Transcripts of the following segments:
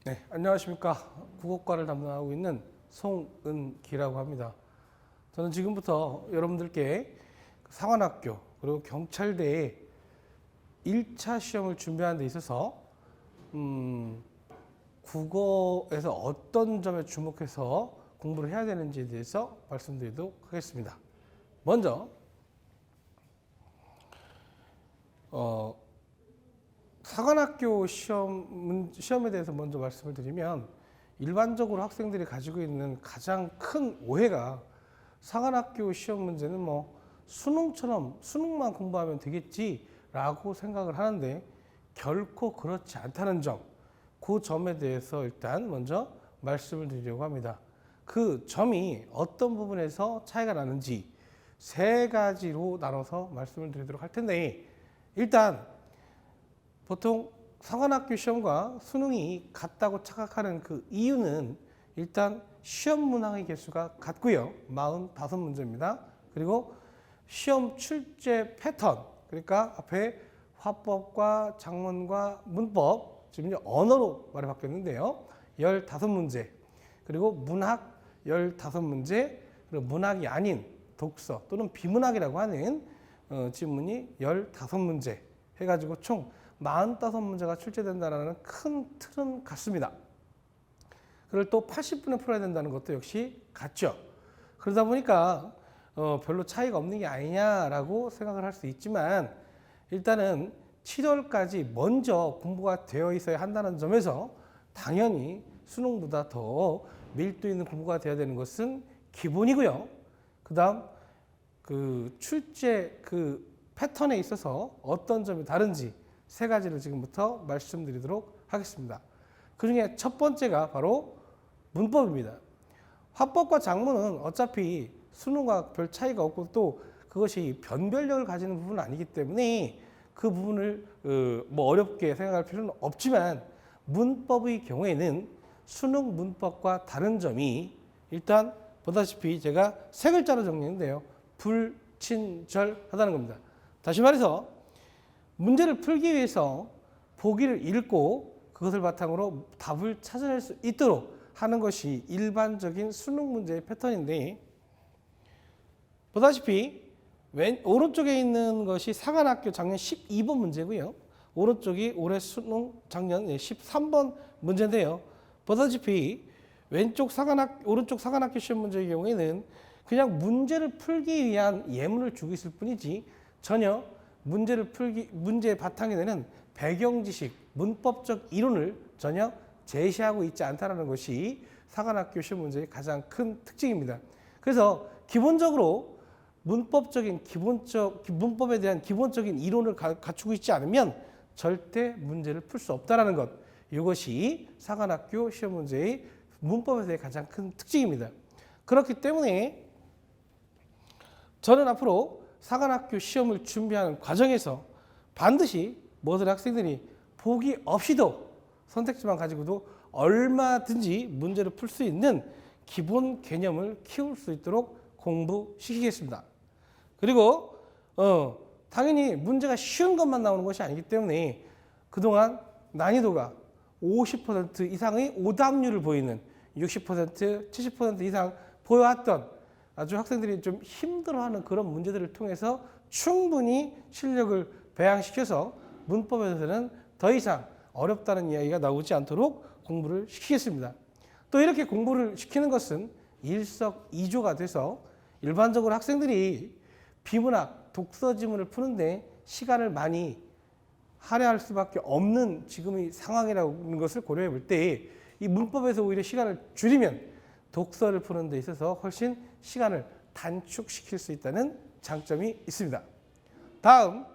네, 안녕하십니까. 국어과를 담당하고 있는 송은기라고 합니다. 저는 지금부터 여러분들께 상환학교 그리고 경찰대의 1차 시험을 준비하는 데 있어서 국어에서 어떤 점에 주목해서 공부를 해야 되는지에 대해서 말씀드리도록 하겠습니다. 먼저 상환학교 시험에 대해서 먼저 말씀을 드리면, 일반적으로 학생들이 가지고 있는 가장 큰 오해가 상환학교 시험 문제는 수능처럼 수능만 공부하면 되겠지라고 생각을 하는데 결코 그렇지 않다는 점, 그 점에 대해서 일단 먼저 말씀을 드리려고 합니다. 그 점이 어떤 부분에서 차이가 나는지 세 가지로 나눠서 말씀을 드리도록 할 텐데, 일단 보통 상환학교 시험과 수능이 같다고 착각하는 그 이유는, 일단 시험 문항의 개수가 같고요. 45문제입니다. 그리고 시험 출제 패턴, 그러니까 앞에 화법과 작문과 문법, 지금 언어로 말이 바뀌었는데요. 15문제, 그리고 문학 15문제, 그리고 문학이 아닌 독서 또는 비문학이라고 하는 지문이 15문제 해가지고 총 45문제가 출제된다는 큰 틀은 같습니다. 그걸 또 80분에 풀어야 된다는 것도 역시 같죠. 그러다 보니까 별로 차이가 없는 게 아니냐라고 생각을 할 수 있지만, 일단은 7월까지 먼저 공부가 되어 있어야 한다는 점에서 당연히 수능보다 더 밀도 있는 공부가 되어야 되는 것은 기본이고요. 그 다음 출제 패턴에 있어서 어떤 점이 다른지 세 가지를 지금부터 말씀드리도록 하겠습니다. 그 중에 첫 번째가 바로 문법입니다. 화법과 작문은 어차피 수능과 별 차이가 없고, 또 그것이 변별력을 가지는 부분은 아니기 때문에 그 부분을 어렵게 생각할 필요는 없지만, 문법의 경우에는 수능 문법과 다른 점이, 일단 보다시피 제가 세 글자로 정리했는데요. 불친절하다는 겁니다. 다시 말해서 문제를 풀기 위해서 보기를 읽고 그것을 바탕으로 답을 찾아낼 수 있도록 하는 것이 일반적인 수능 문제의 패턴인데, 보다시피 오른쪽에 있는 것이 상환학교 작년 12번 문제고요. 오른쪽이 올해 수능 작년 13번 문제인데요. 보다시피 오른쪽 상환학교 시험 문제의 경우에는 그냥 문제를 풀기 위한 예문을 주고 있을 뿐이지, 전혀 문제의 바탕이 되는 배경 지식, 문법적 이론을 전혀 제시하고 있지 않다는 것이 상환학교 시험 문제의 가장 큰 특징입니다. 그래서 기본적으로 문법에 대한 기본적인 이론을 갖추고 있지 않으면 절대 문제를 풀 수 없다는 것, 이것이 상환학교 시험 문제의 문법에서의 가장 큰 특징입니다. 그렇기 때문에 저는 앞으로 상환학교 시험을 준비하는 과정에서 반드시 모든 학생들이 보기 없이도 선택지만 가지고도 얼마든지 문제를 풀 수 있는 기본 개념을 키울 수 있도록 공부시키겠습니다. 그리고 당연히 문제가 쉬운 것만 나오는 것이 아니기 때문에 그동안 난이도가 50% 이상의 오답률을 보이는 60%, 70% 이상 보여왔던 아주 학생들이 좀 힘들어하는 그런 문제들을 통해서 충분히 실력을 배양시켜서 문법에서는 더 이상 어렵다는 이야기가 나오지 않도록 공부를 시키겠습니다. 또 이렇게 공부를 시키는 것은 일석이조가 돼서 일반적으로 학생들이 비문학, 독서 지문을 푸는데 시간을 많이 할애할 수밖에 없는 지금의 상황이라는 것을 고려해 볼 때, 이 문법에서 오히려 시간을 줄이면 독서를 푸는 데 있어서 훨씬 시간을 단축시킬 수 있다는 장점이 있습니다. 다음,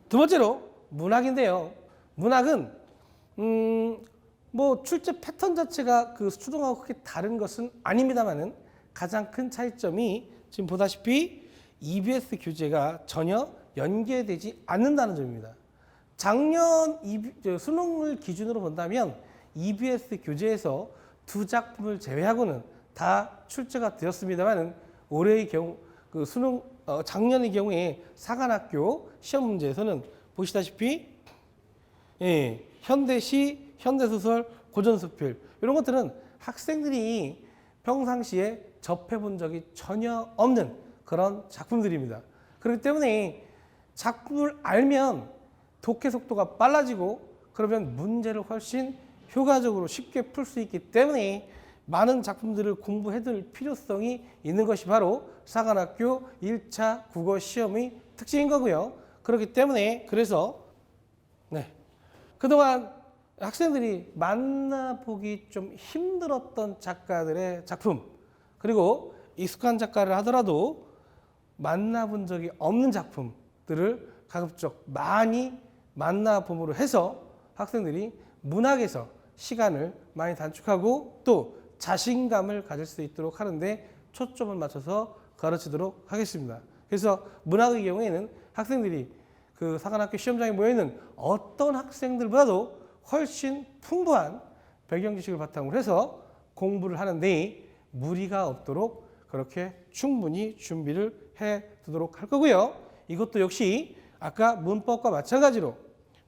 두 번째로 문학인데요. 문학은 출제 패턴 자체가 수능하고 크게 다른 것은 아닙니다만은, 가장 큰 차이점이 지금 보다시피 EBS 교재가 전혀 연계되지 않는다는 점입니다. 작년 수능을 기준으로 본다면 EBS 교재에서 두 작품을 제외하고는 다 출제가 되었습니다만, 올해의 경우 작년의 경우에 상환학교 시험 문제에서는 보시다시피 예, 현대시, 현대소설, 고전수필 이런 것들은 학생들이 평상시에 접해본 적이 전혀 없는 그런 작품들입니다. 그렇기 때문에 작품을 알면 독해 속도가 빨라지고 그러면 문제를 훨씬 효과적으로 쉽게 풀 수 있기 때문에 많은 작품들을 공부해둘 필요성이 있는 것이 바로 사관학교 1차 국어 시험의 특징인 거고요. 그렇기 때문에 그래서 그동안 학생들이 만나보기 좀 힘들었던 작가들의 작품 그리고 익숙한 작가를 하더라도 만나본 적이 없는 작품들을 가급적 많이 만나봄으로 해서 학생들이 문학에서 시간을 많이 단축하고 또 자신감을 가질 수 있도록 하는데 초점을 맞춰서 가르치도록 하겠습니다. 그래서 문학의 경우에는 학생들이 그 사관학교 시험장에 모여있는 어떤 학생들보다도 훨씬 풍부한 배경 지식을 바탕으로 해서 공부를 하는데 무리가 없도록 그렇게 충분히 준비를 해 두도록 할 거고요. 이것도 역시 아까 문법과 마찬가지로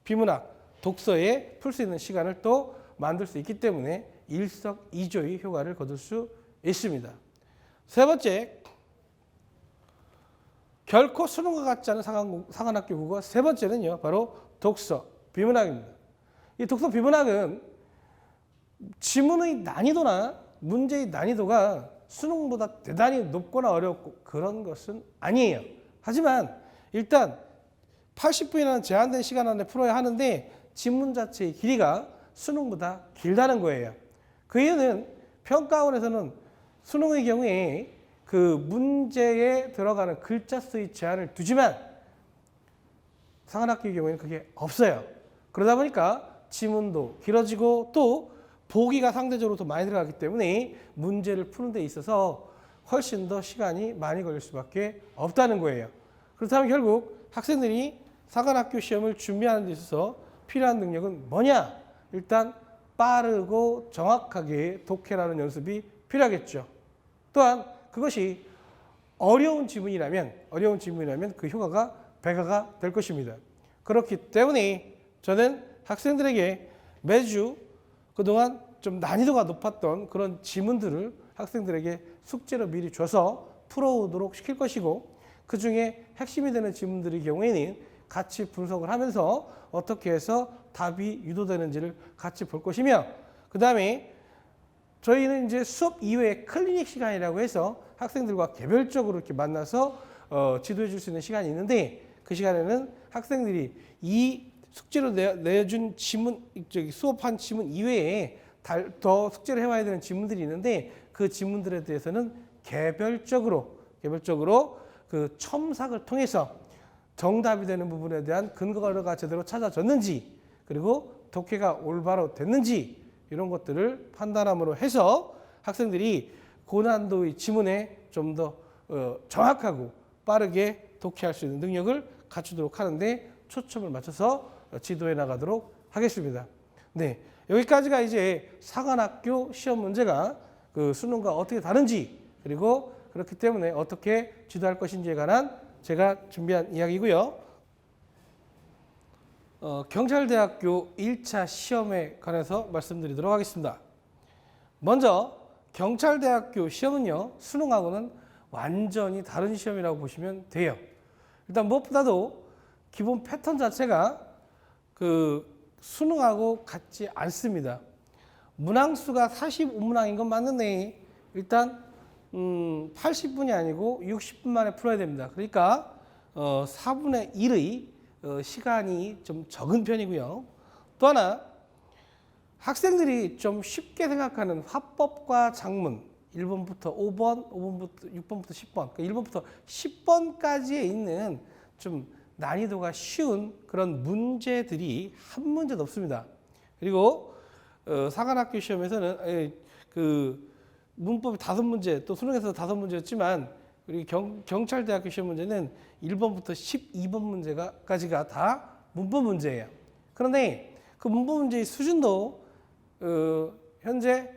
비문학, 독서에 풀 수 있는 시간을 또 만들 수 있기 때문에 일석이조의 효과를 거둘 수 있습니다. 세 번째, 결코 수능과 같지 않은 사관학교 국어 세 번째는요, 바로 독서, 비문학입니다. 이 독서, 비문학은 지문의 난이도나 문제의 난이도가 수능보다 대단히 높거나 어렵고 그런 것은 아니에요. 하지만 일단 80분이라는 제한된 시간 안에 풀어야 하는데 지문 자체의 길이가 수능보다 길다는 거예요. 그 이유는 평가원에서는 수능의 경우에 그 문제에 들어가는 글자 수의 제한을 두지만 사관학교의 경우에는 그게 없어요. 그러다 보니까 지문도 길어지고 또 보기가 상대적으로 더 많이 들어가기 때문에 문제를 푸는 데 있어서 훨씬 더 시간이 많이 걸릴 수밖에 없다는 거예요. 그렇다면 결국 학생들이 사관학교 시험을 준비하는 데 있어서 필요한 능력은 뭐냐? 일단 빠르고 정확하게 독해라는 연습이 필요하겠죠. 또한 그것이 어려운 지문이라면 그 효과가 배가가 될 것입니다. 그렇기 때문에 저는 학생들에게 매주 그동안 좀 난이도가 높았던 그런 지문들을 학생들에게 숙제로 미리 줘서 풀어오도록 시킬 것이고 그 중에 핵심이 되는 지문들의 경우에는 같이 분석을 하면서 어떻게 해서 답이 유도되는지를 같이 볼 것이며 그 다음에 저희는 이제 수업 이외에 클리닉 시간이라고 해서 학생들과 개별적으로 이렇게 만나서 지도해 줄 수 있는 시간이 있는데 그 시간에는 학생들이 이 숙제로 내준 지문, 수업한 지문 이외에 더 숙제를 해와야 되는 지문들이 있는데 그 지문들에 대해서는 개별적으로 그 첨삭을 통해서 정답이 되는 부분에 대한 근거가 제대로 찾아졌는지 그리고 독해가 올바로 됐는지 이런 것들을 판단함으로 해서 학생들이 고난도의 지문에 좀 더 정확하고 빠르게 독해할 수 있는 능력을 갖추도록 하는데 초점을 맞춰서 지도해 나가도록 하겠습니다. 네, 여기까지가 이제 사관학교 시험 문제가 그 수능과 어떻게 다른지 그리고 그렇기 때문에 어떻게 지도할 것인지에 관한 제가 준비한 이야기고요. 경찰대학교 1차 시험에 관해서 말씀드리도록 하겠습니다. 먼저 경찰대학교 시험은요, 수능하고는 완전히 다른 시험이라고 보시면 돼요. 일단 무엇보다도 기본 패턴 자체가 그 수능하고 같지 않습니다. 문항수가 45문항인 건 맞는데 일단 80분이 아니고 60분 만에 풀어야 됩니다. 그러니까 4분의 1의 시간이 좀 적은 편이고요. 또 하나 학생들이 좀 쉽게 생각하는 화법과 작문 1번부터 5번, 5번부터 6번부터 10번, 그러니까 1번부터 10번까지에 있는 좀 난이도가 쉬운 그런 문제들이 한 문제도 없습니다. 그리고 사관학교 시험에서는 그 문법이 5문제, 또 수능에서 5문제였지만 우리 경찰대학교 시험 문제는 1번부터 12번 문제까지가 다 문법 문제예요. 그런데 그 문법 문제의 수준도 현재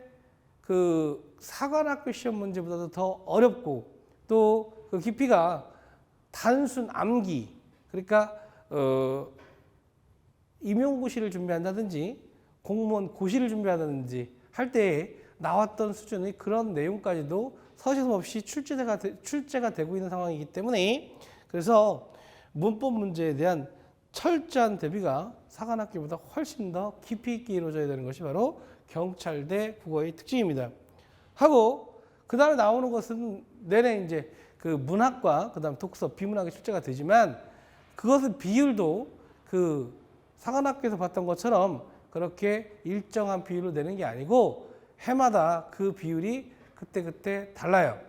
그 사관학교 시험 문제보다도 더 어렵고 또 그 깊이가 단순 암기, 그러니까 임용고시를 준비한다든지 공무원 고시를 준비한다든지 할 때에 나왔던 수준의 그런 내용까지도 서슴없이 출제가 되고 있는 상황이기 때문에 그래서 문법 문제에 대한 철저한 대비가 사관학교보다 훨씬 더 깊이 있게 이루어져야 되는 것이 바로 경찰대 국어의 특징입니다. 하고 그 다음에 나오는 것은 내내 이제 그 문학과 그 다음 독서, 비문학이 출제가 되지만 그것은 비율도 그 사관학교에서 봤던 것처럼 그렇게 일정한 비율로 내는 게 아니고 해마다 그 비율이 그때 달라요.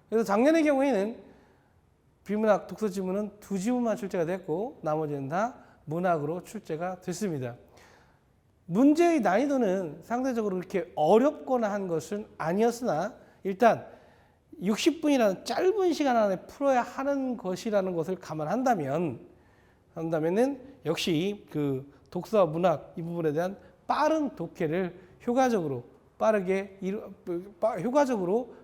그래서 작년의 경우에는 비문학 독서 지문은 2지문만 출제가 됐고 나머지는 다 문학으로 출제가 됐습니다. 문제의 난이도는 상대적으로 그렇게 어렵거나 한 것은 아니었으나 일단 60분이라는 짧은 시간 안에 풀어야 하는 것이라는 것을 감안한다면은 역시 그 독서와 문학 이 부분에 대한 빠른 독해를 효과적으로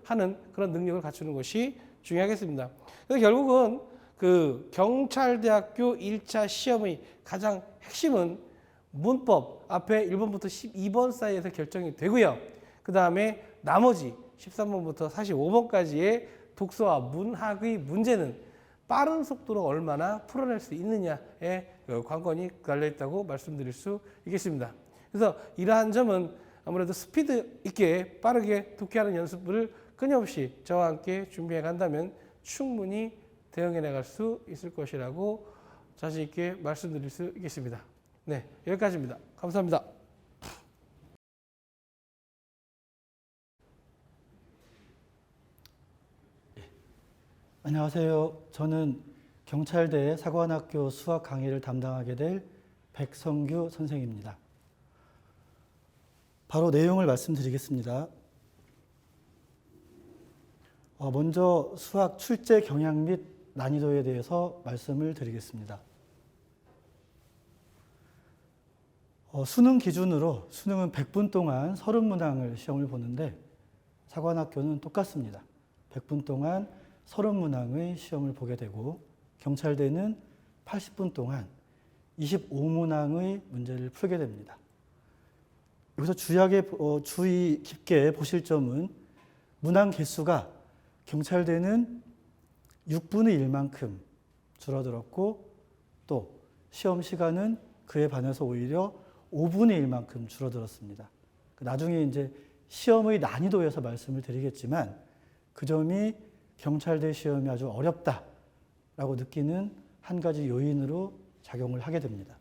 하는 그런 능력을 갖추는 것이 중요하겠습니다. 그래서 결국은 그 경찰대학교 1차 시험의 가장 핵심은 문법 앞에 1번부터 12번 사이에서 결정이 되고요. 그 다음에 나머지 13번부터 45번까지의 독서와 문학의 문제는 빠른 속도로 얼마나 풀어낼 수 있느냐에 관건이 달려있다고 말씀드릴 수 있겠습니다. 그래서 이러한 점은 아무래도 스피드 있게 빠르게 독해하는 연습을 끊임없이 저와 함께 준비해 간다면 충분히 대응해 나갈 수 있을 것이라고 자신 있게 말씀드릴 수 있겠습니다. 네, 여기까지입니다. 감사합니다. 안녕하세요. 저는 경찰대 사관학교 수학 강의를 담당하게 될 백성규 선생입니다. 바로 내용을 말씀드리겠습니다. 먼저 수학 출제 경향 및 난이도에 대해서 말씀을 드리겠습니다. 수능 기준으로 수능은 100분 동안 30문항을 시험을 보는데 사관학교는 똑같습니다. 100분 동안 30문항의 시험을 보게 되고 경찰대는 80분 동안 25문항의 문제를 풀게 됩니다. 여기서 주의 깊게 보실 점은 문항 개수가 경찰대는 6분의 1만큼 줄어들었고 또 시험 시간은 그에 반해서 오히려 5분의 1만큼 줄어들었습니다. 나중에 이제 시험의 난이도에서 말씀을 드리겠지만 그 점이 경찰대 시험이 아주 어렵다라고 느끼는 한 가지 요인으로 작용을 하게 됩니다.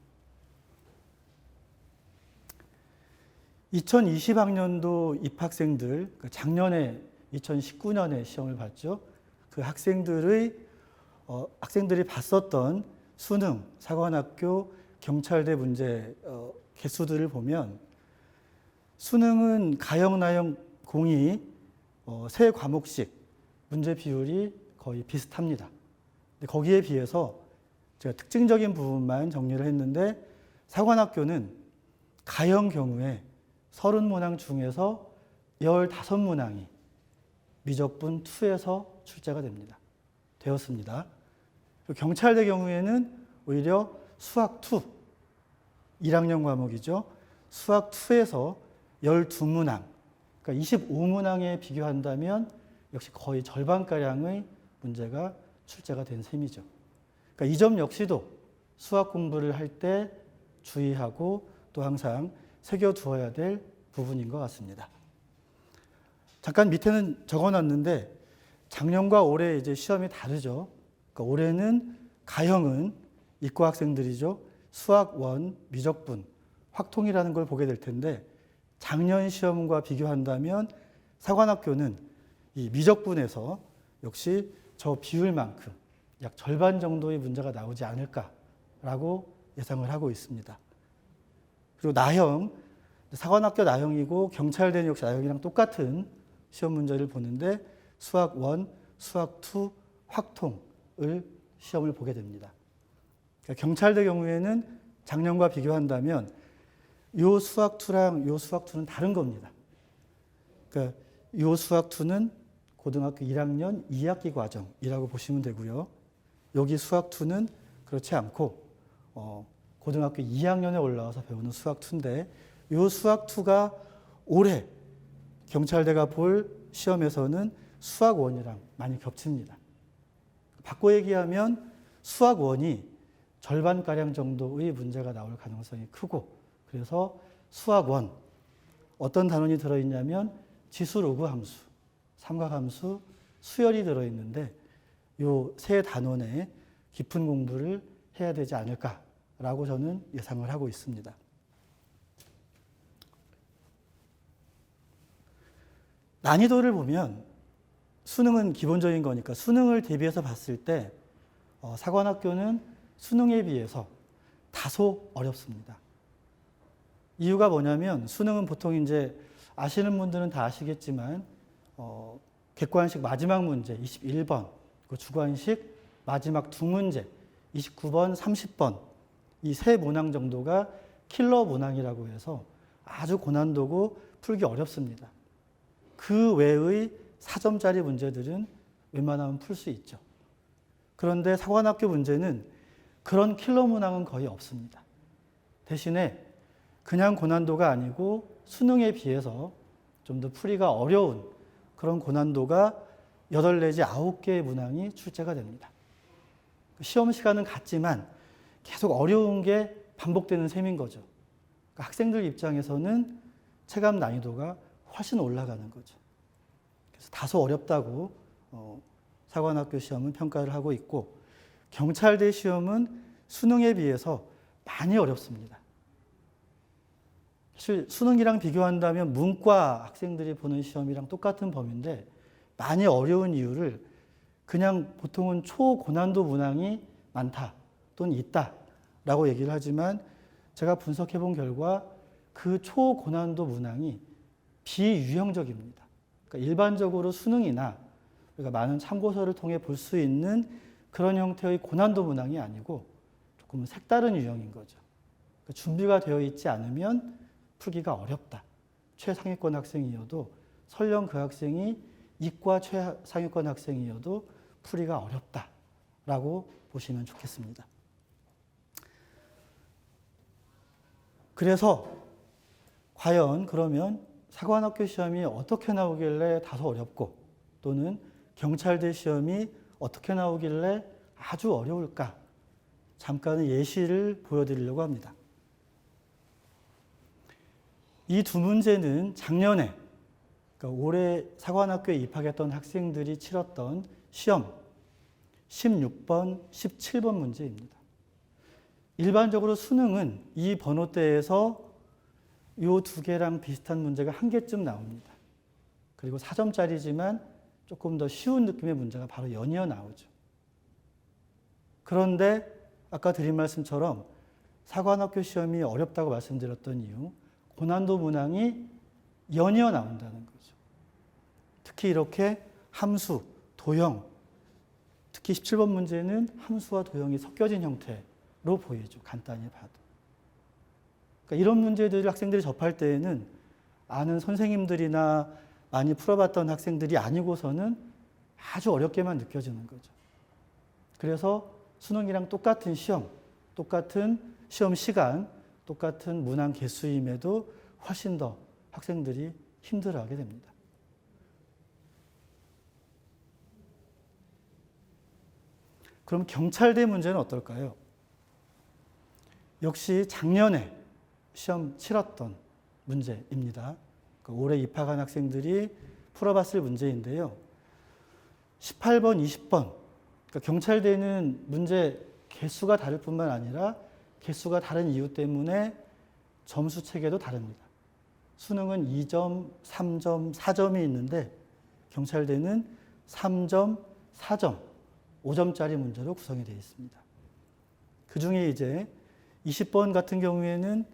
2020학년도 입학생들, 작년에 2019년에 시험을 봤죠. 그 학생들이 봤었던 수능, 사관학교, 경찰대 문제 개수들을 보면 수능은 가형, 나형, 공이 세 과목씩 문제 비율이 거의 비슷합니다. 근데 거기에 비해서 제가 특징적인 부분만 정리를 했는데 사관학교는 가형 경우에 30문항 중에서 15문항이 미적분 2에서 출제가 되었습니다. 그리고 경찰대 경우에는 오히려 수학 2, 1학년 과목이죠. 수학 2에서 12문항, 그러니까 25문항에 비교한다면 역시 거의 절반가량의 문제가 출제가 된 셈이죠. 그러니까 이 점 역시도 수학 공부를 할 때 주의하고 또 항상 새겨두어야 될 부분인 것 같습니다. 잠깐 밑에는 적어놨는데 작년과 올해 이제 시험이 다르죠. 그러니까 올해는 가형은 이과 학생들이죠. 수학 1, 미적분, 확통이라는 걸 보게 될 텐데 작년 시험과 비교한다면 사관학교는 이 미적분에서 역시 저 비율만큼 약 절반 정도의 문제가 나오지 않을까라고 예상을 하고 있습니다. 그리고 나형, 사관학교 나형이고 경찰대는 역시 나형이랑 똑같은 시험 문제를 보는데 수학 1, 수학 2, 확통을 시험을 보게 됩니다. 그러니까 경찰대 경우에는 작년과 비교한다면 요 수학 2랑 요 수학 2는 다른 겁니다. 그러니까 요 수학 2는 고등학교 1학년 2학기 과정이라고 보시면 되고요. 여기 수학 2는 그렇지 않고 고등학교 2학년에 올라와서 배우는 수학 2인데 이 수학 2가 올해 경찰대가 볼 시험에서는 수학 1이랑 많이 겹칩니다. 바꿔 얘기하면 수학 1이 절반가량 정도의 문제가 나올 가능성이 크고 그래서 수학 1 어떤 단원이 들어있냐면 지수로그 함수, 삼각함수, 수열이 들어있는데 이 세 단원에 깊은 공부를 해야 되지 않을까라고 저는 예상을 하고 있습니다. 난이도를 보면 수능은 기본적인 거니까 수능을 대비해서 봤을 때 사관학교는 수능에 비해서 다소 어렵습니다. 이유가 뭐냐면 수능은 보통 이제 아시는 분들은 다 아시겠지만 객관식 마지막 문제 21번, 주관식 마지막 두 문제 29번, 30번 이 세 문항 정도가 킬러 문항이라고 해서 아주 고난도고 풀기 어렵습니다. 그 외의 4점짜리 문제들은 웬만하면 풀 수 있죠. 그런데 사관학교 문제는 그런 킬러 문항은 거의 없습니다. 대신에 그냥 고난도가 아니고 수능에 비해서 좀 더 풀이가 어려운 그런 고난도가 8 내지 9개의 문항이 출제가 됩니다. 시험 시간은 같지만 계속 어려운 게 반복되는 셈인 거죠. 그러니까 학생들 입장에서는 체감 난이도가 훨씬 올라가는 거죠. 그래서 다소 어렵다고 사관학교 시험은 평가를 하고 있고 경찰대 시험은 수능에 비해서 많이 어렵습니다. 사실 수능이랑 비교한다면 문과 학생들이 보는 시험이랑 똑같은 범위인데 많이 어려운 이유를 그냥 보통은 초고난도 문항이 많다 또는 있다라고 얘기를 하지만 제가 분석해 본 결과 그 초고난도 문항이 비유형적입니다. 그러니까 일반적으로 수능이나 우리가 많은 참고서를 통해 볼 수 있는 그런 형태의 고난도 문항이 아니고 조금 색다른 유형인 거죠. 그러니까 준비가 되어 있지 않으면 풀기가 어렵다. 최상위권 학생이어도 설령 그 학생이 이과 최상위권 학생이어도 풀이가 어렵다라고 보시면 좋겠습니다. 그래서 과연 그러면 사관학교 시험이 어떻게 나오길래 다소 어렵고 또는 경찰대 시험이 어떻게 나오길래 아주 어려울까? 잠깐의 예시를 보여드리려고 합니다. 이 두 문제는 작년에 그러니까 올해 사관학교에 입학했던 학생들이 치렀던 시험 16번, 17번 문제입니다. 일반적으로 수능은 이 번호대에서 이 두 개랑 비슷한 문제가 한 개쯤 나옵니다. 그리고 4점짜리지만 조금 더 쉬운 느낌의 문제가 바로 연이어 나오죠. 그런데 아까 드린 말씀처럼 사관학교 시험이 어렵다고 말씀드렸던 이유, 고난도 문항이 연이어 나온다는 거죠. 특히 이렇게 함수, 도형, 특히 17번 문제는 함수와 도형이 섞여진 형태로 보이죠. 간단히 봐도. 그러니까 이런 문제들을 학생들이 접할 때에는 아는 선생님들이나 많이 풀어봤던 학생들이 아니고서는 아주 어렵게만 느껴지는 거죠. 그래서 수능이랑 똑같은 시험, 똑같은 시험 시간, 똑같은 문항 개수임에도 훨씬 더 학생들이 힘들어하게 됩니다. 그럼 경찰대 문제는 어떨까요? 역시 작년에 시험 치렀던 문제입니다. 올해 입학한 학생들이 풀어봤을 문제인데요. 18번, 20번. 그러니까 경찰대는 문제 개수가 다를 뿐만 아니라 개수가 다른 이유 때문에 점수 체계도 다릅니다. 수능은 2점, 3점, 4점이 있는데 경찰대는 3점, 4점, 5점짜리 문제로 구성이 되어 있습니다. 그 중에 이제 20번 같은 경우에는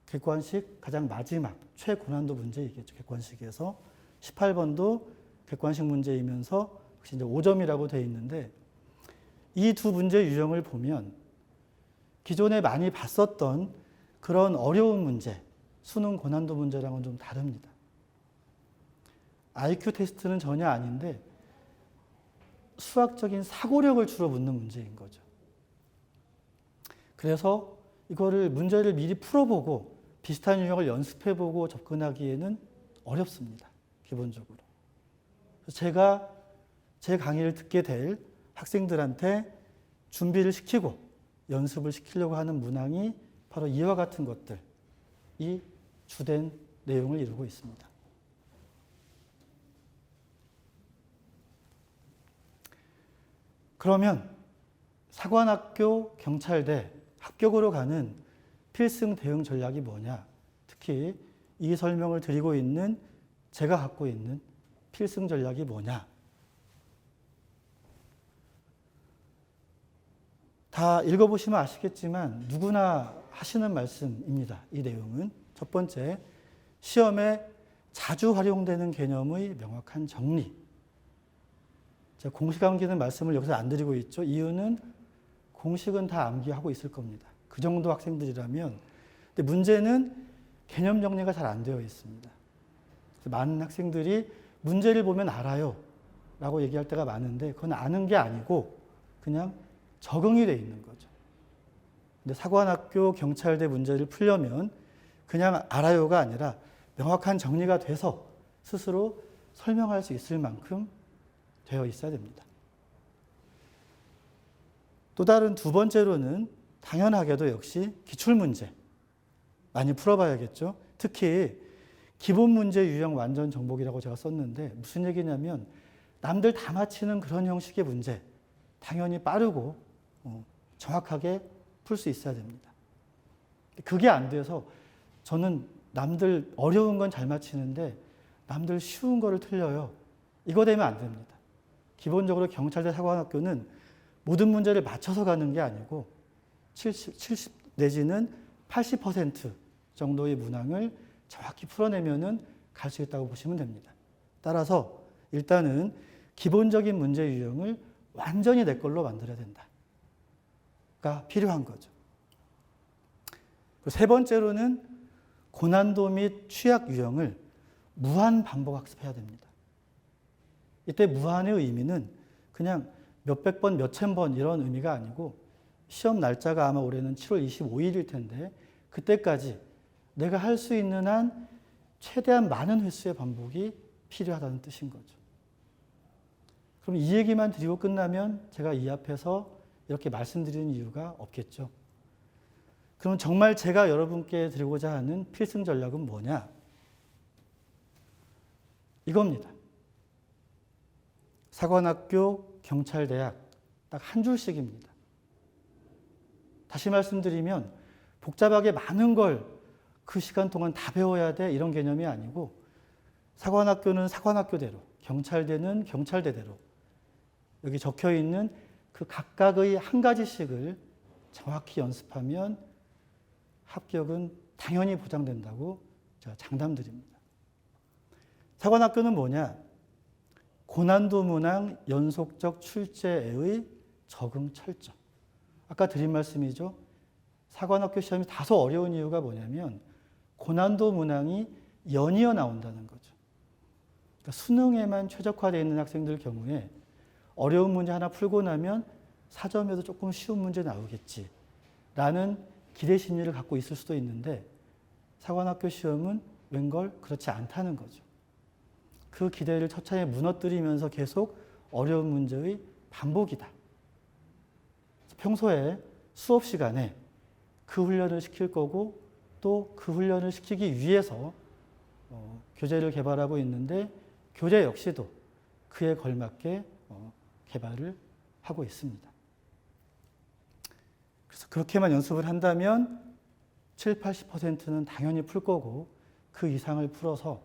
객관식 가장 마지막 최고난도 문제이겠죠. 객관식에서 18번도 객관식 문제이면서 역시 이제 5점이라고 되어 있는데 이 두 문제 유형을 보면 기존에 많이 봤었던 그런 어려운 문제, 수능 고난도 문제랑은 좀 다릅니다. IQ 테스트는 전혀 아닌데 수학적인 사고력을 주로 묻는 문제인 거죠. 그래서 이거를 문제를 미리 풀어보고 비슷한 유형을 연습해보고 접근하기에는 어렵습니다. 기본적으로. 제가 제 강의를 듣게 될 학생들한테 준비를 시키고 연습을 시키려고 하는 문항이 바로 이와 같은 것들이 주된 내용을 이루고 있습니다. 그러면 사관학교, 경찰대 합격으로 가는 필승 대응 전략이 뭐냐? 특히 이 설명을 드리고 있는 제가 갖고 있는 필승 전략이 뭐냐? 다 읽어보시면 아시겠지만 누구나 하시는 말씀입니다. 이 내용은. 첫 번째, 시험에 자주 활용되는 개념의 명확한 정리. 제가 공식 암기는 말씀을 여기서 안 드리고 있죠. 이유는 공식은 다 암기하고 있을 겁니다. 그 정도 학생들이라면. 근데 문제는 개념 정리가 잘 안 되어 있습니다. 많은 학생들이 문제를 보면 알아요 라고 얘기할 때가 많은데 그건 아는 게 아니고 그냥 적응이 돼 있는 거죠. 근데 사관학교, 경찰대 문제를 풀려면 그냥 알아요가 아니라 명확한 정리가 돼서 스스로 설명할 수 있을 만큼 되어 있어야 됩니다. 또 다른 두 번째로는 당연하게도 역시 기출문제 많이 풀어봐야겠죠. 특히 기본 문제 유형 완전 정복이라고 제가 썼는데 무슨 얘기냐면 남들 다 맞히는 그런 형식의 문제 당연히 빠르고 정확하게 풀 수 있어야 됩니다. 그게 안 돼서 저는 남들 어려운 건 잘 맞히는데 남들 쉬운 거를 틀려요. 이거 되면 안 됩니다. 기본적으로 경찰대 사관학교는 모든 문제를 맞춰서 가는 게 아니고 70 내지는 80% 정도의 문항을 정확히 풀어내면은 갈 수 있다고 보시면 됩니다. 따라서 일단은 기본적인 문제 유형을 완전히 내 걸로 만들어야 된다가 필요한 거죠. 세 번째로는 고난도 및 취약 유형을 무한 반복 학습해야 됩니다. 이때 무한의 의미는 그냥 몇백 번, 몇천 번 이런 의미가 아니고 시험 날짜가 아마 올해는 7월 25일일 텐데 그때까지 내가 할 수 있는 한 최대한 많은 횟수의 반복이 필요하다는 뜻인 거죠. 그럼 이 얘기만 드리고 끝나면 제가 이 앞에서 이렇게 말씀드리는 이유가 없겠죠. 그럼 정말 제가 여러분께 드리고자 하는 필승 전략은 뭐냐? 이겁니다. 사관학교, 경찰대학 딱 한 줄씩입니다. 다시 말씀드리면 복잡하게 많은 걸 그 시간 동안 다 배워야 돼 이런 개념이 아니고 사관학교는 사관학교대로, 경찰대는 경찰대대로 여기 적혀 있는 그 각각의 한 가지씩을 정확히 연습하면 합격은 당연히 보장된다고 제가 장담드립니다. 사관학교는 뭐냐? 고난도 문항 연속적 출제의 적응 철저. 아까 드린 말씀이죠. 사관학교 시험이 다소 어려운 이유가 뭐냐면 고난도 문항이 연이어 나온다는 거죠. 그러니까 수능에만 최적화되어 있는 학생들 경우에 어려운 문제 하나 풀고 나면 사점에도 조금 쉬운 문제 나오겠지 라는 기대 심리를 갖고 있을 수도 있는데 사관학교 시험은 웬걸 그렇지 않다는 거죠. 그 기대를 처참히 무너뜨리면서 계속 어려운 문제의 반복이다. 평소에 수업 시간에 그 훈련을 시킬 거고 또 그 훈련을 시키기 위해서 교재를 개발하고 있는데 교재 역시도 그에 걸맞게 개발을 하고 있습니다. 그래서 그렇게만 연습을 한다면 7, 80%는 당연히 풀 거고 그 이상을 풀어서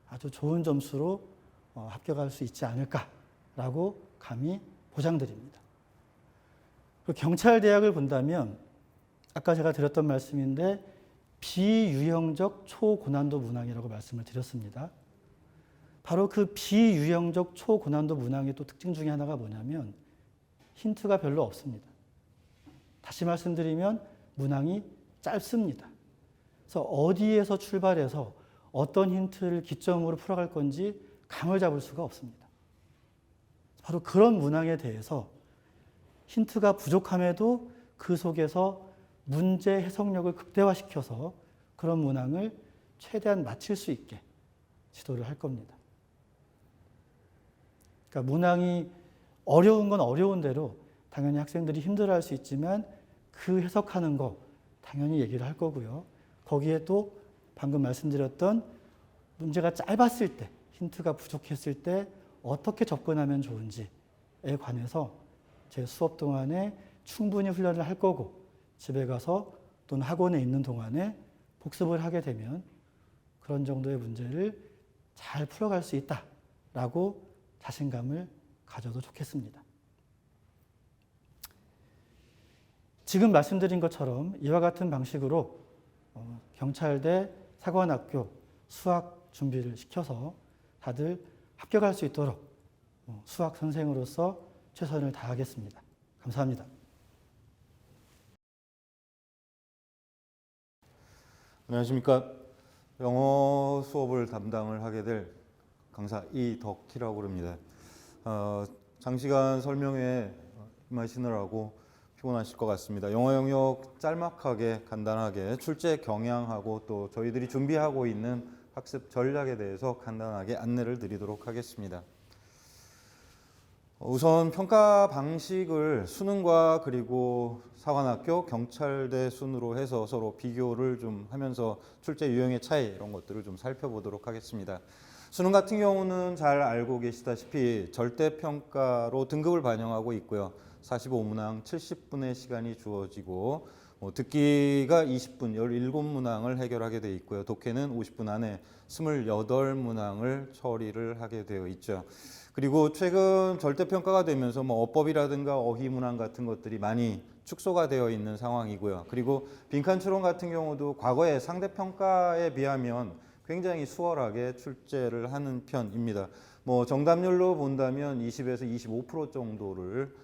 아주 좋은 점수로 합격할 수 있지 않을까라고 감히 보장드립니다. 경찰대학을 본다면 아까 제가 드렸던 말씀인데 비유형적 초고난도 문항이라고 말씀을 드렸습니다. 바로 그 비유형적 초고난도 문항의 또 특징 중에 하나가 뭐냐면 힌트가 별로 없습니다. 다시 말씀드리면 문항이 짧습니다. 그래서 어디에서 출발해서 어떤 힌트를 기점으로 풀어갈 건지 감을 잡을 수가 없습니다. 바로 그런 문항에 대해서 힌트가 부족함에도 그 속에서 문제 해석력을 극대화시켜서 그런 문항을 최대한 맞힐 수 있게 지도를 할 겁니다. 그러니까 문항이 어려운 건 어려운 대로 당연히 학생들이 힘들어할 수 있지만 그 해석하는 거 당연히 얘기를 할 거고요. 거기에 또 방금 말씀드렸던 문제가 짧았을 때, 힌트가 부족했을 때 어떻게 접근하면 좋은지에 관해서 제 수업 동안에 충분히 훈련을 할 거고 집에 가서 또는 학원에 있는 동안에 복습을 하게 되면 그런 정도의 문제를 잘 풀어갈 수 있다라고 자신감을 가져도 좋겠습니다. 지금 말씀드린 것처럼 이와 같은 방식으로 경찰대, 사관학교 수학 준비를 시켜서 다들 합격할 수 있도록 수학 선생으로서 최선을 다하겠습니다. 감사합니다. 안녕하십니까. 영어 수업을 담당을 하게 될 강사 이덕희라고 합니다. 장시간 설명회에 임하시느라고 피곤하실 것 같습니다. 영어 영역 짤막하게 간단하게 출제 경향하고 또 저희들이 준비하고 있는 학습 전략에 대해서 간단하게 안내를 드리도록 하겠습니다. 우선 평가 방식을 수능과 그리고 사관학교, 경찰대 순으로 해서 서로 비교를 좀 하면서 출제 유형의 차이 이런 것들을 좀 살펴보도록 하겠습니다. 수능 같은 경우는 잘 알고 계시다시피 절대평가로 등급을 반영하고 있고요. 45문항 70분의 시간이 주어지고 듣기가 20분 17문항을 해결하게 되어 있고요. 독해는 50분 안에 28문항을 처리를 하게 되어 있죠. 그리고 최근 절대평가가 되면서 어법이라든가 어휘문항 같은 것들이 많이 축소가 되어 있는 상황이고요. 그리고 빈칸추론 같은 경우도 과거의 상대평가에 비하면 굉장히 수월하게 출제를 하는 편입니다. 정답률로 본다면 20에서 25% 정도를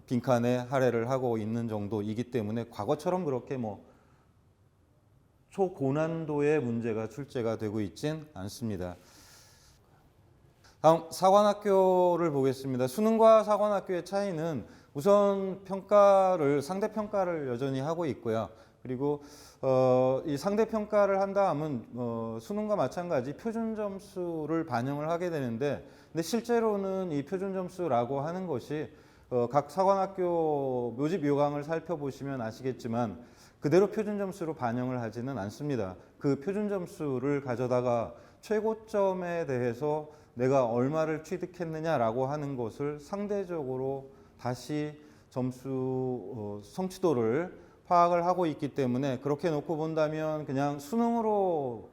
빈칸에 할애를 하고 있는 정도이기 때문에 과거처럼 그렇게 초고난도의 문제가 출제가 되고 있진 않습니다. 다음 사관학교를 보겠습니다. 수능과 사관학교의 차이는 우선 상대평가를 여전히 하고 있고요. 그리고 이 상대평가를 한 다음은 수능과 마찬가지 표준점수를 반영을 하게 되는데 근데 실제로는 이 표준점수라고 하는 것이 각 사관학교 모집 요강을 살펴보시면 아시겠지만 그대로 표준점수로 반영을 하지는 않습니다. 그 표준점수를 가져다가 최고점에 대해서 내가 얼마를 취득했느냐라고 하는 것을 상대적으로 다시 점수 성취도를 파악을 하고 있기 때문에 그렇게 놓고 본다면 그냥 수능으로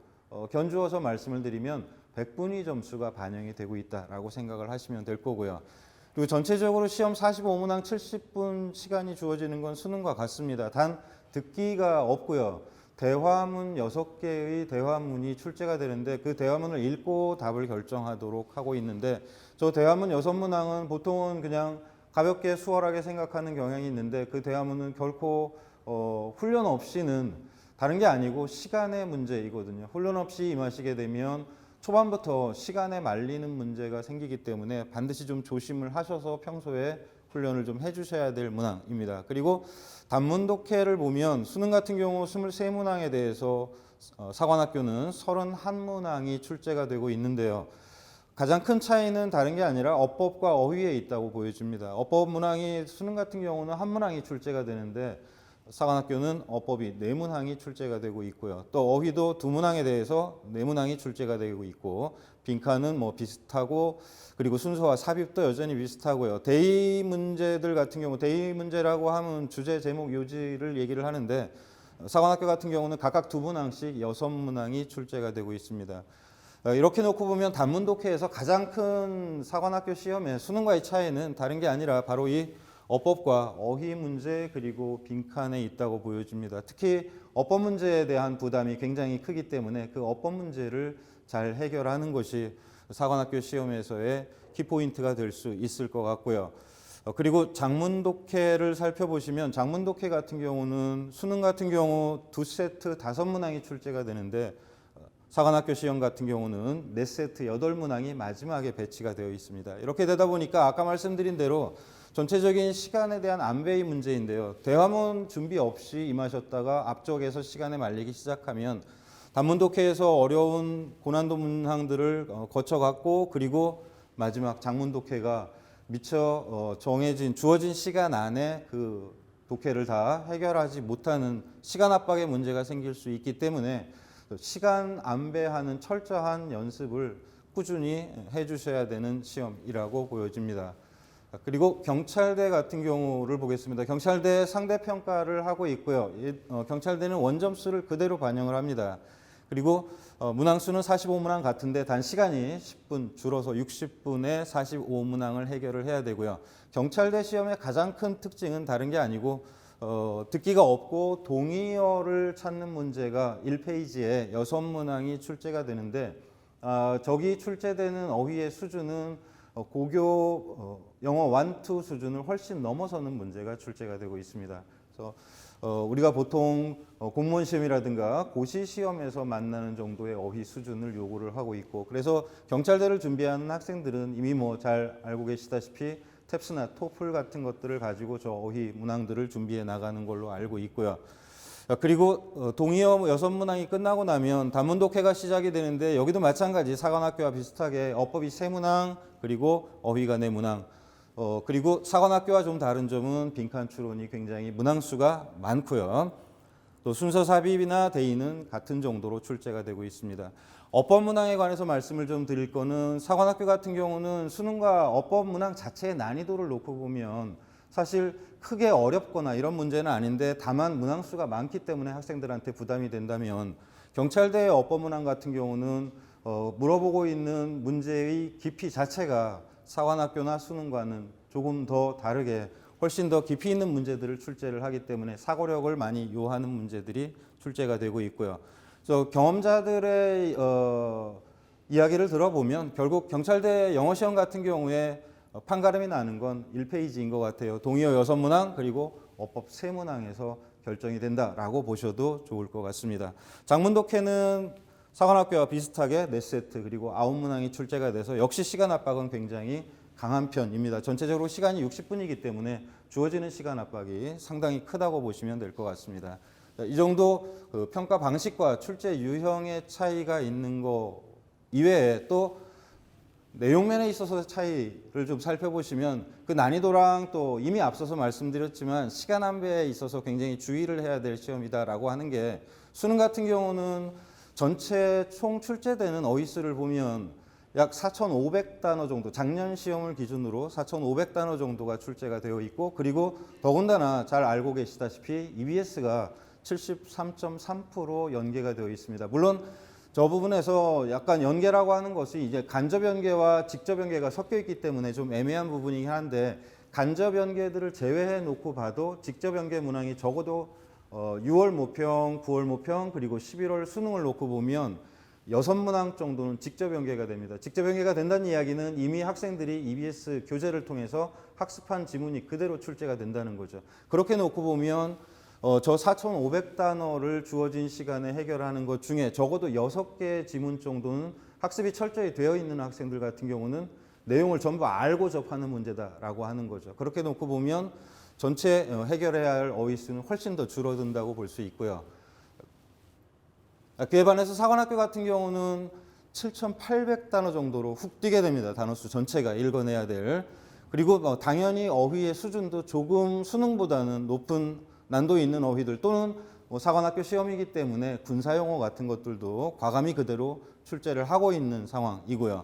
견주어서 말씀을 드리면 100분위 점수가 반영이 되고 있다라고 생각을 하시면 될 거고요. 그리고 전체적으로 시험 45문항 70분 시간이 주어지는 건 수능과 같습니다. 단 듣기가 없고요. 대화문 6개의 대화문이 출제가 되는데 그 대화문을 읽고 답을 결정하도록 하고 있는데 저 대화문 6문항은 보통은 그냥 가볍게 수월하게 생각하는 경향이 있는데 그 대화문은 결코 훈련 없이는 다른 게 아니고 시간의 문제이거든요. 훈련 없이 임하시게 되면 초반부터 시간에 말리는 문제가 생기기 때문에 반드시 좀 조심을 하셔서 평소에 훈련을 좀 해주셔야 될 문항입니다. 그리고 단문 독해를 보면 수능 같은 경우 23문항에 대해서 사관학교는 31문항이 출제가 되고 있는데요. 가장 큰 차이는 다른 게 아니라 어법과 어휘에 있다고 보여집니다. 어법 문항이 수능 같은 경우는 한 문항이 출제가 되는데 사관학교는 어법이 4문항이 출제가 되고 있고요. 또 어휘도 2문항에 대해서 4문항이 출제가 되고 있고 빈칸은 비슷하고 그리고 순서와 삽입도 여전히 비슷하고요. 대의 문제들 같은 경우 대의 문제라고 하면 주제, 제목, 요지를 얘기를 하는데 사관학교 같은 경우는 각각 2문항씩 6문항이 출제가 되고 있습니다. 이렇게 놓고 보면 단문 독해에서 가장 큰 사관학교 시험의 수능과의 차이는 다른 게 아니라 바로 이 어법과 어휘 문제 그리고 빈칸에 있다고 보여집니다. 특히 어법 문제에 대한 부담이 굉장히 크기 때문에 그 어법 문제를 잘 해결하는 것이 사관학교 시험에서의 키포인트가 될 수 있을 것 같고요. 그리고 장문 독해를 살펴보시면 장문 독해 같은 경우는 수능 같은 경우 2세트 5문항이 출제가 되는데 사관학교 시험 같은 경우는 4세트 8문항이 마지막에 배치가 되어 있습니다. 이렇게 되다 보니까 아까 말씀드린 대로 전체적인 시간에 대한 안배의 문제인데요. 대화문 준비 없이 임하셨다가 앞쪽에서 시간에 말리기 시작하면 단문독해에서 어려운 고난도 문항들을 거쳐갔고 그리고 마지막 장문독해가 미처 주어진 시간 안에 그 독해를 다 해결하지 못하는 시간 압박의 문제가 생길 수 있기 때문에 시간 안배하는 철저한 연습을 꾸준히 해주셔야 되는 시험이라고 보여집니다. 그리고 경찰대 같은 경우를 보겠습니다. 경찰대 상대평가를 하고 있고요. 경찰대는 원점수를 그대로 반영을 합니다. 그리고 문항수는 45문항 같은데 단 시간이 10분 줄어서 60분에 45문항을 해결을 해야 되고요. 경찰대 시험의 가장 큰 특징은 다른 게 아니고 듣기가 없고 동의어를 찾는 문제가 1페이지에 6문항이 출제가 되는데 저기 출제되는 어휘의 수준은 고교 영어 1, 2 수준을 훨씬 넘어서는 문제가 출제가 되고 있습니다. 그래서 우리가 보통 공무원 시험이라든가 고시 시험에서 만나는 정도의 어휘 수준을 요구를 하고 있고 그래서 경찰대를 준비하는 학생들은 이미 뭐 잘 알고 계시다시피 탭스나 토플 같은 것들을 가지고 저 어휘 문항들을 준비해 나가는 걸로 알고 있고요. 그리고 동의어 6문항이 끝나고 나면 단문독해가 시작이 되는데 여기도 마찬가지 사관학교와 비슷하게 어법이 3문항 그리고 어휘가 4문항 그리고 사관학교와 좀 다른 점은 빈칸 추론이 굉장히 문항수가 많고요. 또 순서 삽입이나 대의는 같은 정도로 출제가 되고 있습니다. 어법 문항에 관해서 말씀을 좀 드릴 거는 사관학교 같은 경우는 수능과 어법 문항 자체의 난이도를 놓고 보면 사실 크게 어렵거나 이런 문제는 아닌데 다만 문항수가 많기 때문에 학생들한테 부담이 된다면 경찰대의 어법 문항 같은 경우는 물어보고 있는 문제의 깊이 자체가 사관학교나 수능과는 조금 더 다르게 훨씬 더 깊이 있는 문제들을 출제를 하기 때문에 사고력을 많이 요하는 문제들이 출제가 되고 있고요. 그래서 경험자들의 이야기를 들어보면 결국 경찰대 영어시험 같은 경우에 판가름이 나는 건 1페이지인 것 같아요. 동의어 6문항 그리고 어법 3문항에서 결정이 된다라고 보셔도 좋을 것 같습니다. 장문독해는 사관학교와 비슷하게 4세트 그리고 9문항이 출제가 돼서 역시 시간 압박은 굉장히 강한 편입니다. 전체적으로 시간이 60분이기 때문에 주어지는 시간 압박이 상당히 크다고 보시면 될 것 같습니다. 이 정도 그 평가 방식과 출제 유형의 차이가 있는 거 이외에 또 내용면에 있어서 차이를 좀 살펴보시면 그 난이도랑 또 이미 앞서서 말씀드렸지만 시간 안배에 있어서 굉장히 주의를 해야 될 시험이다라고 하는 게 수능 같은 경우는 전체 총 출제되는 어휘수를 보면 약 4,500단어 정도, 작년 시험을 기준으로 4,500단어 정도가 출제가 되어 있고 그리고 더군다나 잘 알고 계시다시피 EBS가 73.3% 연계가 되어 있습니다. 물론 저 부분에서 약간 연계라고 하는 것이 이제 간접 연계와 직접 연계가 섞여 있기 때문에 좀 애매한 부분이긴 한데 간접 연계들을 제외해 놓고 봐도 직접 연계 문항이 적어도 6월 모평, 9월 모평 그리고 11월 수능을 놓고 보면 6문항 정도는 직접 연계가 됩니다. 직접 연계가 된다는 이야기는 이미 학생들이 EBS 교재를 통해서 학습한 지문이 그대로 출제가 된다는 거죠. 그렇게 놓고 보면 저 4,500단어를 주어진 시간에 해결하는 것 중에 적어도 6개의 지문 정도는 학습이 철저히 되어 있는 학생들 같은 경우는 내용을 전부 알고 접하는 문제다라고 하는 거죠. 그렇게 놓고 보면 전체 해결해야 할 어휘수는 훨씬 더 줄어든다고 볼 수 있고요. 그에 반해서 사관학교 같은 경우는 7,800단어 정도로 훅 뛰게 됩니다. 단어수 전체가 읽어내야 될. 그리고 당연히 어휘의 수준도 조금 수능보다는 높은 난도 있는 어휘들 또는 사관학교 시험이기 때문에 군사용어 같은 것들도 과감히 그대로 출제를 하고 있는 상황이고요.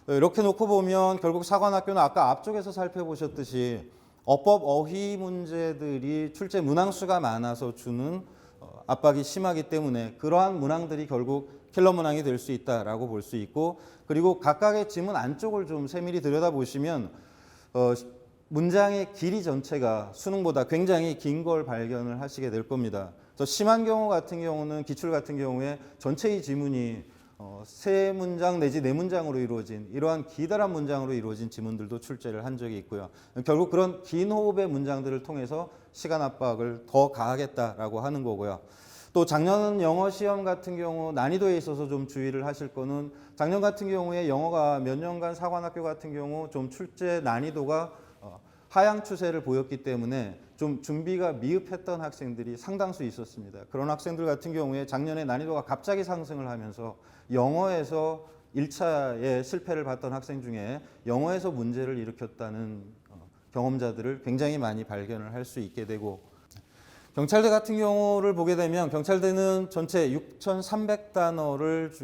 이렇게 놓고 보면 결국 사관학교는 아까 앞쪽에서 살펴보셨듯이 어법 어휘 문제들이 출제 문항수가 많아서 주는 압박이 심하기 때문에 그러한 문항들이 결국 킬러 문항이 될 수 있다라고 볼 수 있고 그리고 각각의 지문 안쪽을 좀 세밀히 들여다보시면 문장의 길이 전체가 수능보다 굉장히 긴 걸 발견을 하시게 될 겁니다. 심한 경우 같은 경우는 기출 같은 경우에 전체의 지문이 3문장 내지 4문장으로 이루어진 이러한 기다란 문장으로 이루어진 지문들도 출제를 한 적이 있고요. 결국 그런 긴 호흡의 문장들을 통해서 시간 압박을 더 가하겠다라고 하는 거고요. 또 작년 영어 시험 같은 경우 난이도에 있어서 좀 주의를 하실 거는 작년 같은 경우에 영어가 몇 년간 사관학교 같은 경우 좀 출제 난이도가 하향 추세를 보였기 때문에 좀 준비가 미흡했던 학생들이 상당수 있었습니다. 그런 학생들 같은 경우에 작년에 난이도가 갑자기 상승을 하면서 영어에서 1차에 실패를 봤던 학생 중에 영어에서 문제를 일으켰다는 경험자들을 굉장히 많이 발견을 할 수 있게 되고, 경찰대 같은 경우를 보게 되면 경찰대는 전체 6,300단어를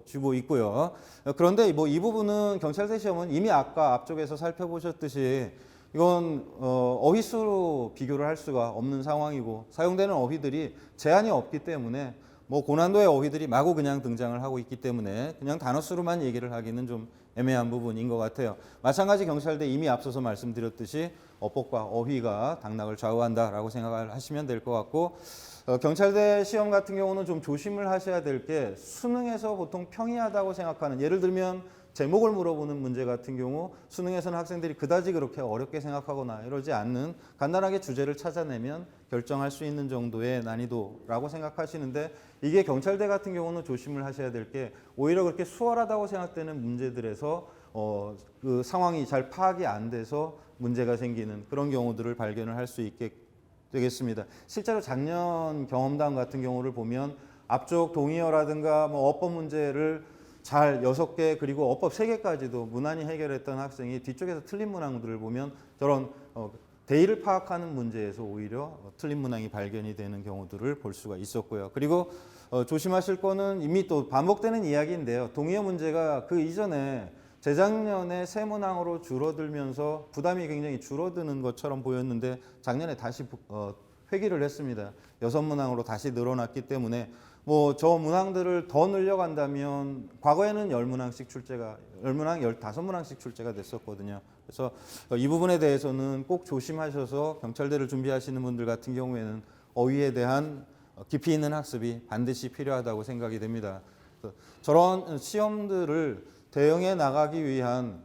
주고 있고요. 그런데 뭐 이 부분은 경찰대 시험은 이미 아까 앞쪽에서 살펴보셨듯이 이건 어휘수로 비교를 할 수가 없는 상황이고, 사용되는 어휘들이 제한이 없기 때문에 뭐 고난도의 어휘들이 마구 그냥 등장을 하고 있기 때문에 그냥 단어 수로만 얘기를 하기는 좀 애매한 부분인 것 같아요. 마찬가지 경찰대 이미 앞서서 말씀드렸듯이 어법과 어휘가 당락을 좌우한다라고 생각을 하시면 될 것 같고, 경찰대 시험 같은 경우는 좀 조심을 하셔야 될 게, 수능에서 보통 평이하다고 생각하는, 예를 들면 제목을 물어보는 문제 같은 경우 수능에서는 학생들이 그다지 그렇게 어렵게 생각하거나 이러지 않는 간단하게 주제를 찾아내면 결정할 수 있는 정도의 난이도라고 생각하시는데, 이게 경찰대 같은 경우는 조심을 하셔야 될 게, 오히려 그렇게 수월하다고 생각되는 문제들에서 그 상황이 잘 파악이 안 돼서 문제가 생기는 그런 경우들을 발견을 할 수 있게 되겠습니다. 실제로 작년 경험담 같은 경우를 보면 앞쪽 동의어라든가 뭐 어법 문제를 잘 6개 그리고 어법 3개까지도 무난히 해결했던 학생이 뒤쪽에서 틀린 문항들을 보면 저런 대의를 파악하는 문제에서 오히려 틀린 문항이 발견이 되는 경우들을 볼 수가 있었고요. 그리고 조심하실 거는 이미 또 반복되는 이야기인데요. 동의어 문제가 그 이전에 재작년에 세 문항으로 줄어들면서 부담이 굉장히 줄어드는 것처럼 보였는데 작년에 다시 회귀를 했습니다. 6문항으로 다시 늘어났기 때문에 뭐 저 문항들을 더 늘려간다면, 과거에는 10문항씩 출제가, 10문항, 15문항씩 출제가 됐었거든요. 그래서 이 부분에 대해서는 꼭 조심하셔서 경찰대를 준비하시는 분들 같은 경우에는 어휘에 대한 깊이 있는 학습이 반드시 필요하다고 생각이 됩니다. 저런 시험들을 대응해 나가기 위한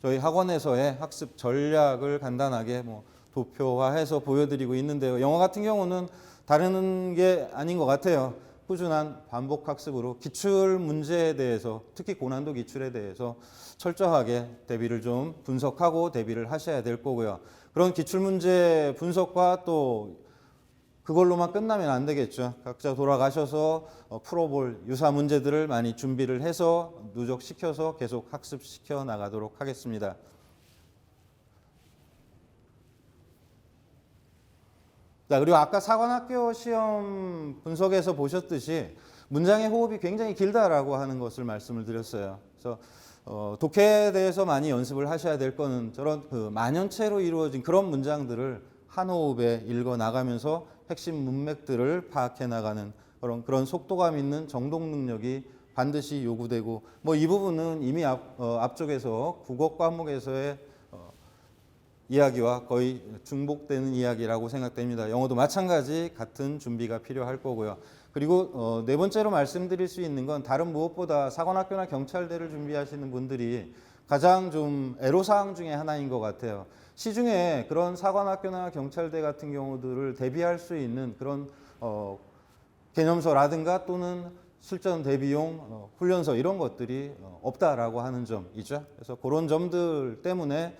저희 학원에서의 학습 전략을 간단하게 뭐 도표화해서 보여드리고 있는데요. 영어 같은 경우는 다른 게 아닌 것 같아요. 꾸준한 반복 학습으로 기출 문제에 대해서, 특히 고난도 기출에 대해서 철저하게 대비를 좀 분석하고 대비를 하셔야 될 거고요. 그런 기출 문제 분석과 또 그걸로만 끝나면 안 되겠죠. 각자 돌아가셔서 풀어볼 유사 문제들을 많이 준비를 해서 누적시켜서 계속 학습시켜 나가도록 하겠습니다. 자, 그리고 아까 사관학교 시험 분석에서 보셨듯이 문장의 호흡이 굉장히 길다라고 하는 것을 말씀을 드렸어요. 그래서 독해에 대해서 많이 연습을 하셔야 될 거는 저런 그 만연체로 이루어진 그런 문장들을 한 호흡에 읽어 나가면서 핵심 문맥들을 파악해 나가는 그런 속도감 있는 정독 능력이 반드시 요구되고, 뭐 이 부분은 이미 앞쪽에서 국어 과목에서의 이야기와 거의 중복되는 이야기라고 생각됩니다. 영어도 마찬가지 같은 준비가 필요할 거고요. 그리고 네 번째로 말씀드릴 수 있는 건, 다른 무엇보다 사관학교나 경찰대를 준비하시는 분들이 가장 좀 애로사항 중에 하나인 것 같아요. 시중에 그런 사관학교나 경찰대 같은 경우들을 대비할 수 있는 그런 개념서라든가 또는 실전 대비용 훈련서 이런 것들이 없다라고 하는 점이죠. 그래서 그런 점들 때문에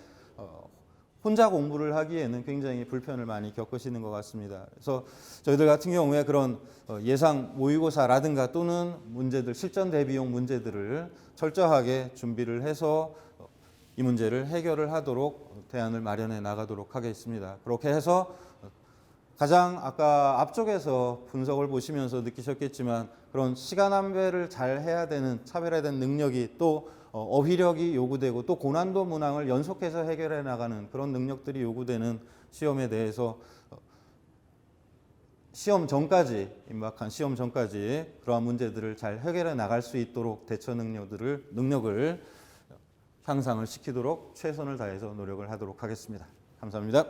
혼자 공부를 하기에는 굉장히 불편을 많이 겪으시는 것 같습니다. 그래서 저희들 같은 경우에 그런 예상 모의고사라든가 또는 문제들, 실전 대비용 문제들을 철저하게 준비를 해서 이 문제를 해결을 하도록 대안을 마련해 나가도록 하겠습니다. 그렇게 해서 가장 아까 앞쪽에서 분석을 보시면서 느끼셨겠지만, 그런 시간 안배를 잘 해야 되는 차별화된 능력이, 또 어휘력이 요구되고, 또 고난도 문항을 연속해서 해결해 나가는 그런 능력들이 요구되는 시험에 대해서 시험 전까지, 임박한 시험 전까지 그러한 문제들을 잘 해결해 나갈 수 있도록 대처 능력을 향상을 시키도록 최선을 다해서 노력을 하도록 하겠습니다. 감사합니다.